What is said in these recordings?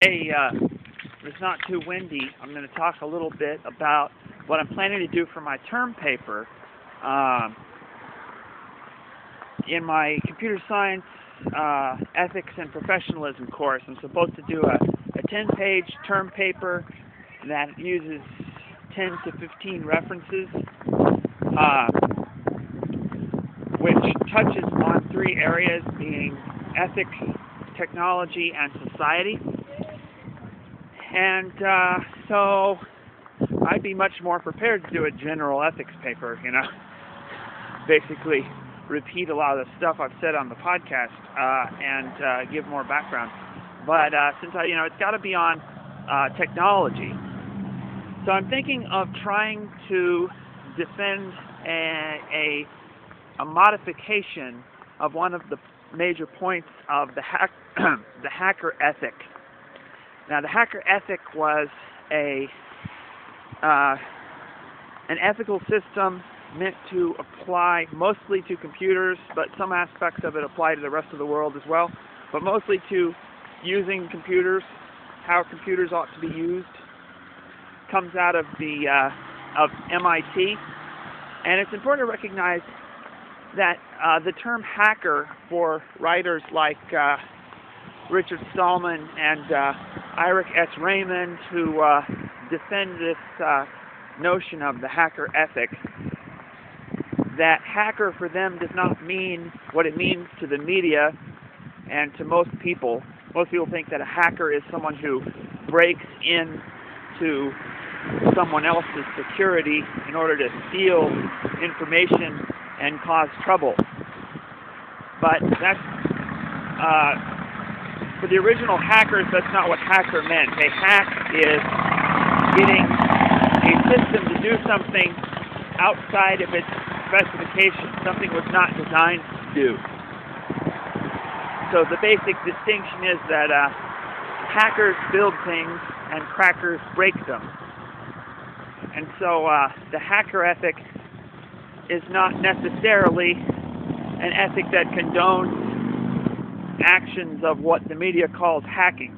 Hey, it's not too windy. I'm going to talk a little bit about what I'm planning to do for my term paper. Um, in my computer science ethics and professionalism course, I'm supposed to do a 10-page term paper that uses 10 to 15 references, uh, which touches on three areas, being ethics, technology, and society. And so I'd be much more prepared to do a general ethics paper, basically repeat a lot of the stuff I've said on the podcast and give more background. But since it's got to be on technology, so I'm thinking of trying to defend a modification of one of the major points of the hacker ethic. Now, the hacker ethic was an ethical system meant to apply mostly to computers, but some aspects of it apply to the rest of the world as well, but mostly to using computers, how computers ought to be used. Comes out of of MIT, and it's important to recognize that the term hacker for writers like Richard Stallman and Eric S. Raymond, who defend this notion of the hacker ethic, that hacker for them does not mean what it means to the media and to most people. Most people think that a hacker is someone who breaks into someone else's security in order to steal information and cause trouble. But that's for the original hackers, that's not what hacker meant. A hack is getting a system to do something outside of its specification, something was not designed to do. So the basic distinction is that hackers build things and crackers break them. And so the hacker ethic is not necessarily an ethic that condones actions of what the media calls hacking.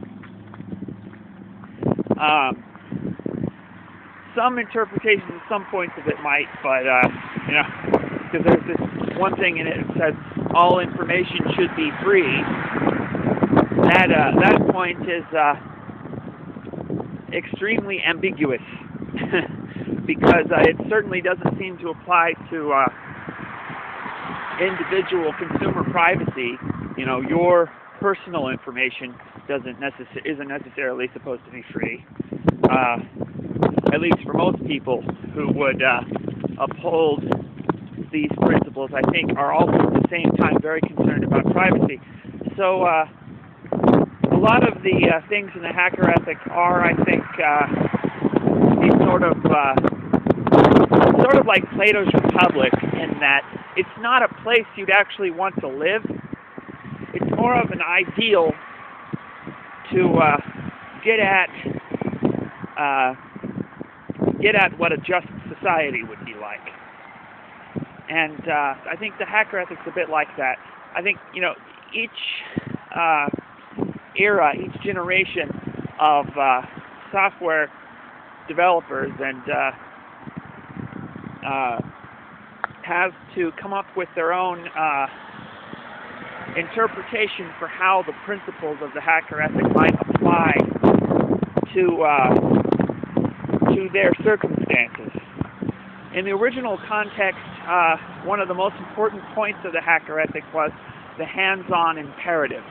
Some interpretations of some points of it might, but because there's this one thing in it that says all information should be free. That point is extremely ambiguous because it certainly doesn't seem to apply to individual consumer privacy. Your personal information isn't necessarily supposed to be free. At least for most people who would uphold these principles, I think, are also at the same time very concerned about privacy. So a lot of the things in the hacker ethic are, I think, these sort of like Plato's Republic, in that it's not a place you'd actually want to live. It's more of an ideal to get at what a just society would be like. And I think the hacker ethic's a bit like that. I think, each era, each generation of software developers and has to come up with their own interpretation for how the principles of the hacker ethic might apply to their circumstances. In the original context, one of the most important points of the hacker ethic was the hands-on imperative.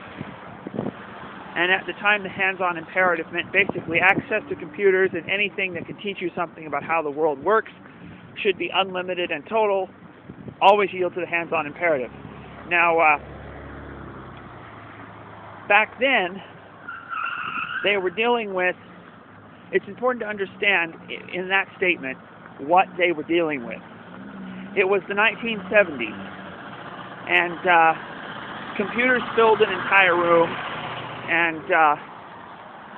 And at the time, the hands-on imperative meant basically access to computers and anything that could teach you something about how the world works should be unlimited and total, always yield to the hands-on imperative. Now, back then, they were dealing with, it's important to understand in that statement what they were dealing with. It was the 1970s, and computers filled an entire room, and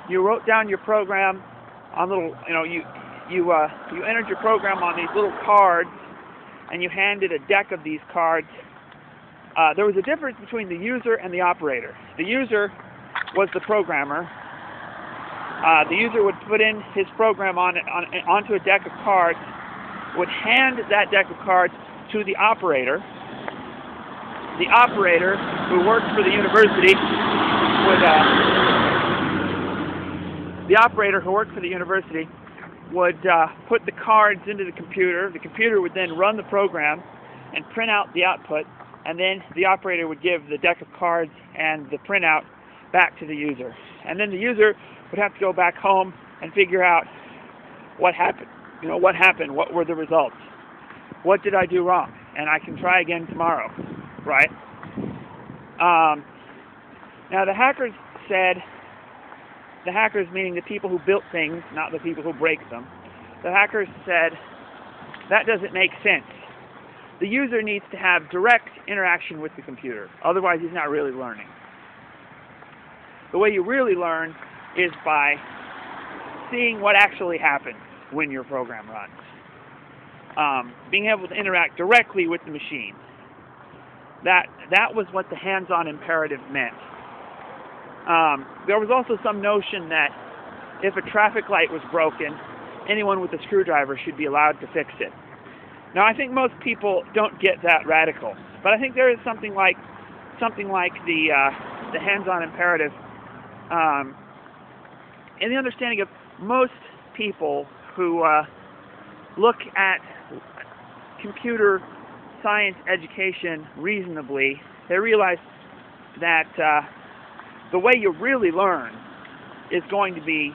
you wrote down your program on little, you entered your program on these little cards, and you handed a deck of these cards. There was a difference between the user and the operator. The user was the programmer, The user would put in his program onto a deck of cards, would hand that deck of cards to the operator. The operator, who works for the university, would put the cards into the computer. The computer would then run the program and print out the output, and then the operator would give the deck of cards and the printout back to the user. And then the user would have to go back home and figure out what happened. What happened? What were the results? What did I do wrong? And I can try again tomorrow, right? Now the hackers said, the hackers meaning the people who built things, not the people who break them, the hackers said, that doesn't make sense. The user needs to have direct interaction with the computer, otherwise he's not really learning. The way you really learn is by seeing what actually happens when your program runs. Being able to interact directly with the machine. That was what the hands-on imperative meant. There was also some notion that if a traffic light was broken, anyone with a screwdriver should be allowed to fix it. Now, I think most people don't get that radical, but I think there is something like the hands-on imperative in the understanding of most people who look at computer science education reasonably. They realize that the way you really learn is going to be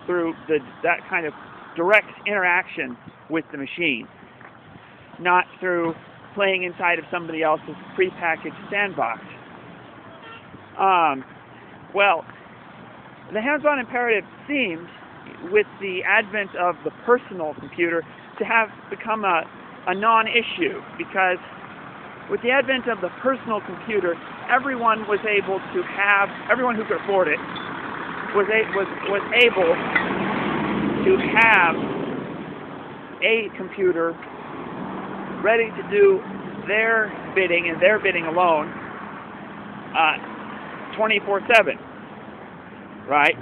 through that kind of direct interaction with the machine, not through playing inside of somebody else's prepackaged sandbox. Well, the hands-on imperative seems, with the advent of the personal computer, to have become a non-issue, because with the advent of the personal computer, everyone who could afford it was able to have a computer ready to do their bidding and their bidding alone 24/7, right?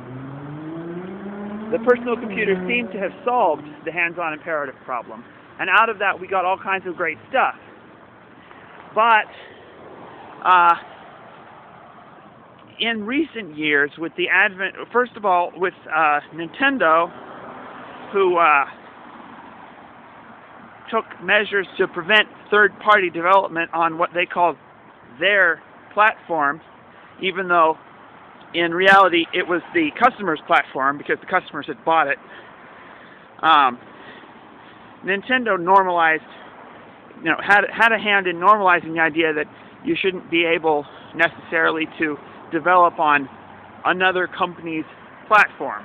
The personal computer seemed to have solved the hands-on imperative problem, and out of that we got all kinds of great stuff. But in recent years, with the advent, first of all, with Nintendo, who took measures to prevent third-party development on what they called their platform, even though in reality it was the customer's platform because the customers had bought it. Nintendo normalized, had a hand in normalizing the idea that you shouldn't be able necessarily to develop on another company's platform.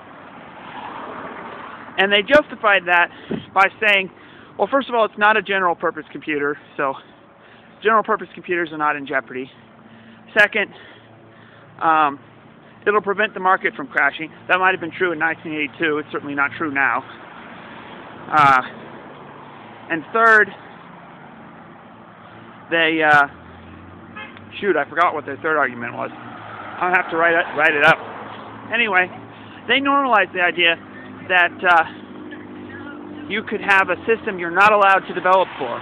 And they justified that by saying, well, first of all, it's not a general purpose computer, so general purpose computers are not in jeopardy. Second, it'll prevent the market from crashing. That might have been true in 1982. It's certainly not true now. And third, they shoot, I forgot what their third argument was. I'll have to write it up. Anyway, they normalized the idea that you could have a system you're not allowed to develop for.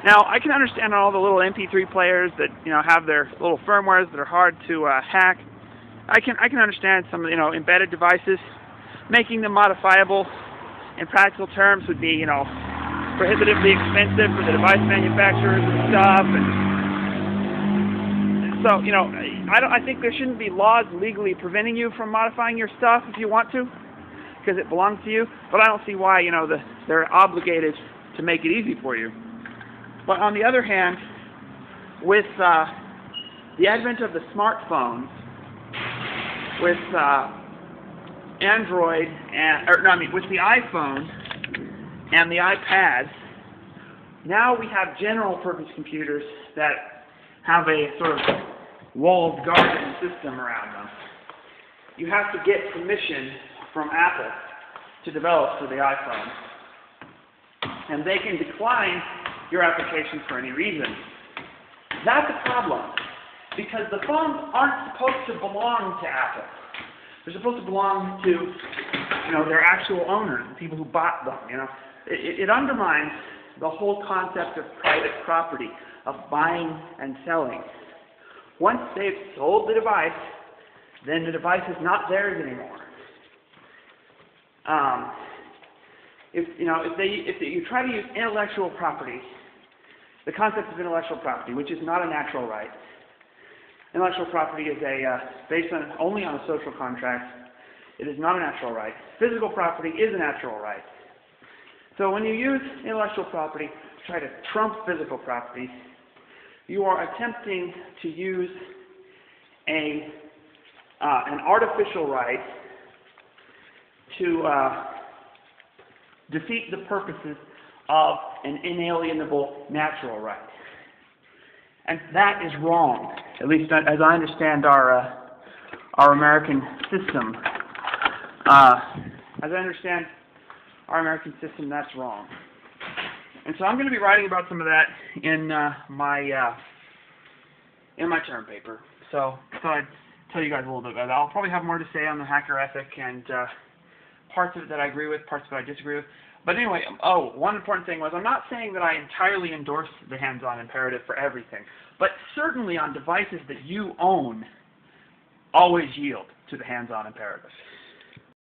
Now, I can understand all the little MP3 players that have their little firmwares that are hard to hack. I can understand some embedded devices. Making them modifiable in practical terms would be prohibitively expensive for the device manufacturers and stuff. And so I think there shouldn't be laws legally preventing you from modifying your stuff if you want to, because it belongs to you. But I don't see why they're obligated to make it easy for you. But on the other hand, with the advent of the smartphones, with Android with the iPhone and the iPad, now we have general purpose computers that have a sort of walled garden system around them. You have to get permission from Apple to develop for the iPhone, and they can decline your application for any reason. That's a problem, because the phones aren't supposed to belong to Apple. They're supposed to belong to, their actual owners, the people who bought them. It undermines the whole concept of private property, of buying and selling. Once they've sold the device, then the device is not theirs anymore. If you try to use intellectual property, the concept of intellectual property, which is not a natural right. Intellectual property is based only on a social contract. It is not a natural right. Physical property is a natural right. So when you use intellectual property to try to trump physical property, you are attempting to use an artificial right to defeat the purposes of an inalienable natural right. And that is wrong, at least as I understand our American system. As I understand our American system, that's wrong. And so I'm going to be writing about some of that in my term paper. So I thought I'd tell you guys a little bit about that. I'll probably have more to say on the hacker ethic and parts of it that I agree with, parts that I disagree with. But anyway, one important thing was I'm not saying that I entirely endorse the hands-on imperative for everything, but certainly on devices that you own, always yield to the hands-on imperative.